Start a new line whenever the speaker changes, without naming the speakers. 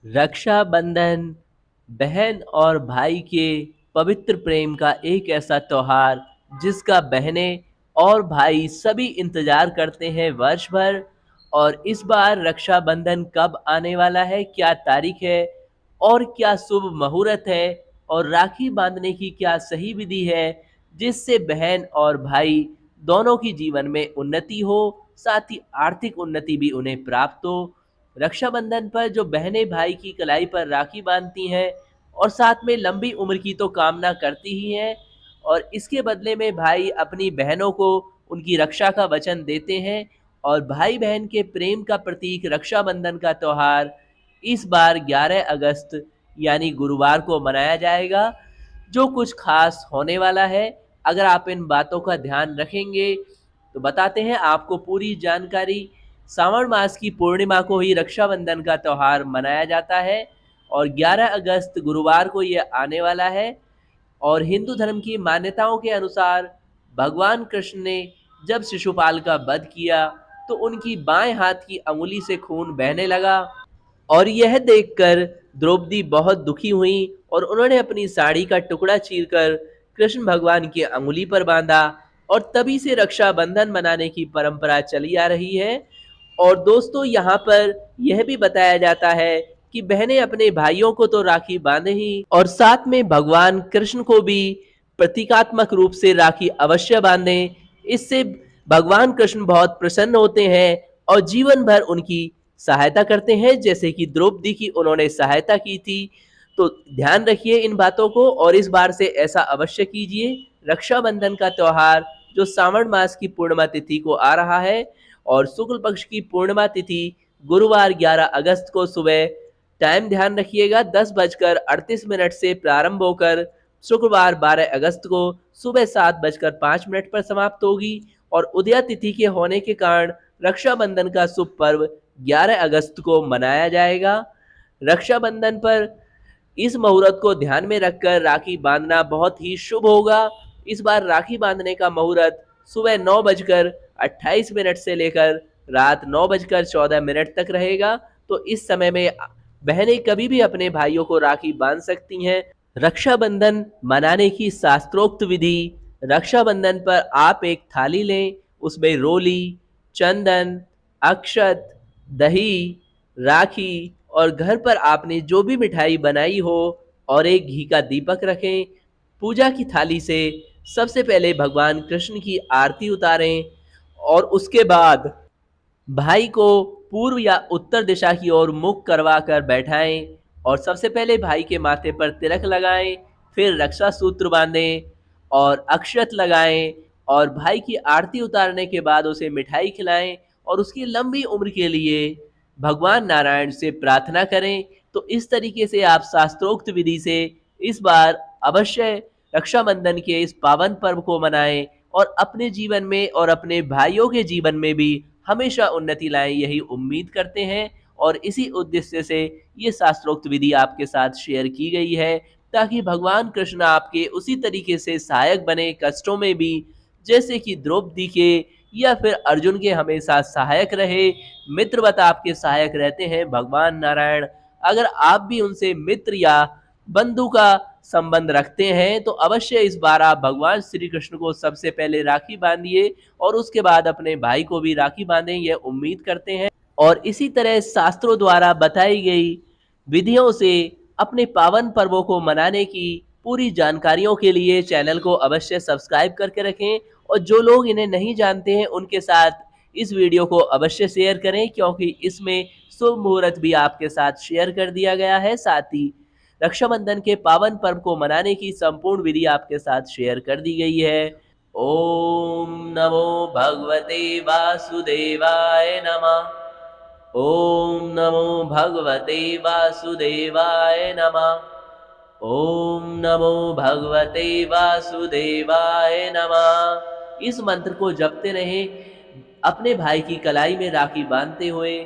रक्षाबंधन बहन और भाई के पवित्र प्रेम का एक ऐसा त्योहार जिसका बहनें और भाई सभी इंतजार करते हैं वर्ष भर। और इस बार रक्षाबंधन कब आने वाला है, क्या तारीख है और क्या शुभ मुहूर्त है और राखी बांधने की क्या सही विधि है जिससे बहन और भाई दोनों की जीवन में उन्नति हो, साथ ही आर्थिक उन्नति भी उन्हें प्राप्त हो। रक्षाबंधन पर जो बहनें भाई की कलाई पर राखी बांधती हैं और साथ में लंबी उम्र की तो कामना करती ही हैं, और इसके बदले में भाई अपनी बहनों को उनकी रक्षा का वचन देते हैं। और भाई बहन के प्रेम का प्रतीक रक्षाबंधन का त्यौहार इस बार 11 अगस्त यानी गुरुवार को मनाया जाएगा, जो कुछ खास होने वाला है। अगर आप इन बातों का ध्यान रखेंगे तो बताते हैं आपको पूरी जानकारी। सावन मास की पूर्णिमा को ही रक्षाबंधन का त्यौहार मनाया जाता है और 11 अगस्त गुरुवार को ये आने वाला है। और हिंदू धर्म की मान्यताओं के अनुसार भगवान कृष्ण ने जब शिशुपाल का वध किया तो उनकी बाएं हाथ की अंगुली से खून बहने लगा, और यह देखकर द्रौपदी बहुत दुखी हुई और उन्होंने अपनी साड़ी का टुकड़ा चीरकर कृष्ण भगवान की अंगुली पर बांधा। और तभी से रक्षाबंधन मनाने की परंपरा चली आ रही है। और दोस्तों, यहाँ पर यह भी बताया जाता है कि बहनें अपने भाइयों को तो राखी बांधे ही, और साथ में भगवान कृष्ण को भी प्रतीकात्मक रूप से राखी अवश्य बांधें। इससे भगवान कृष्ण बहुत प्रसन्न होते हैं और जीवन भर उनकी सहायता करते हैं, जैसे कि द्रौपदी की उन्होंने सहायता की थी। तो ध्यान रखिए इन बातों को और इस बार से ऐसा अवश्य कीजिए। रक्षाबंधन का त्यौहार जो सावन मास की पूर्णिमा तिथि को आ रहा है और शुक्ल पक्ष की पूर्णिमा तिथि गुरुवार 11 अगस्त को सुबह, टाइम ध्यान रखिएगा, 10:38 से प्रारंभ होकर शुक्रवार 12 अगस्त को सुबह 7:05 पर समाप्त होगी। और उदया तिथि के होने के कारण रक्षाबंधन का शुभ पर्व 11 अगस्त को मनाया जाएगा। रक्षाबंधन पर इस मुहूर्त को ध्यान में रखकर राखी बांधना बहुत ही शुभ होगा। इस बार राखी बांधने का मुहूर्त सुबह 9:28 से लेकर रात 9:14 तक रहेगा। तो इस समय में बहनें कभी भी अपने भाइयों को राखी बांध सकती हैं। रक्षाबंधन मनाने की शास्त्रोक्त विधि: रक्षाबंधन पर आप एक थाली लें, उसमें रोली, चंदन, अक्षत, दही, राखी और घर पर आपने जो भी मिठाई बनाई हो और एक घी का दीपक रखें। पूजा की थाली से सबसे पहले भगवान कृष्ण की आरती उतारें और उसके बाद भाई को पूर्व या उत्तर दिशा की ओर मुख करवा कर बैठाएं और सबसे पहले भाई के माथे पर तिलक लगाएं, फिर रक्षा सूत्र बांधें और अक्षत लगाएं और भाई की आरती उतारने के बाद उसे मिठाई खिलाएं और उसकी लंबी उम्र के लिए भगवान नारायण से प्रार्थना करें। तो इस तरीके से आप शास्त्रोक्त विधि से इस बार अवश्य रक्षाबंधन के इस पावन पर्व को मनाएं और अपने जीवन में और अपने भाइयों के जीवन में भी हमेशा उन्नति लाएं, यही उम्मीद करते हैं। और इसी उद्देश्य से ये शास्त्रोक्त विधि आपके साथ शेयर की गई है, ताकि भगवान कृष्ण आपके उसी तरीके से सहायक बने कष्टों में भी, जैसे कि द्रौपदी के या फिर अर्जुन के हमेशा सहायक रहे। मित्रवत आपके सहायक रहते हैं भगवान नारायण। अगर आप भी उनसे मित्र या बंधु का संबंध रखते हैं तो अवश्य इस बार आप भगवान श्री कृष्ण को सबसे पहले राखी बांधिए और उसके बाद अपने भाई को भी राखी बांधें, यह उम्मीद करते हैं। और इसी तरह शास्त्रों द्वारा बताई गई विधियों से अपने पावन पर्वों को मनाने की पूरी जानकारियों के लिए चैनल को अवश्य सब्सक्राइब करके रखें। और जो लोग इन्हें नहीं जानते हैं उनके साथ इस वीडियो को अवश्य शेयर करें, क्योंकि इसमें शुभ मुहूर्त भी आपके साथ शेयर कर दिया गया है। साथ ही रक्षाबंधन के पावन पर्व को मनाने की संपूर्ण विधि आपके साथ शेयर कर दी गई है। ओम नमो भगवते वासुदेवाय नमः। ओम नमो भगवते वासुदेवाय नमः। ओम नमो भगवते वासुदेवाय नमः। इस मंत्र को जपते रहें, अपने भाई की कलाई में राखी बांधते हुए।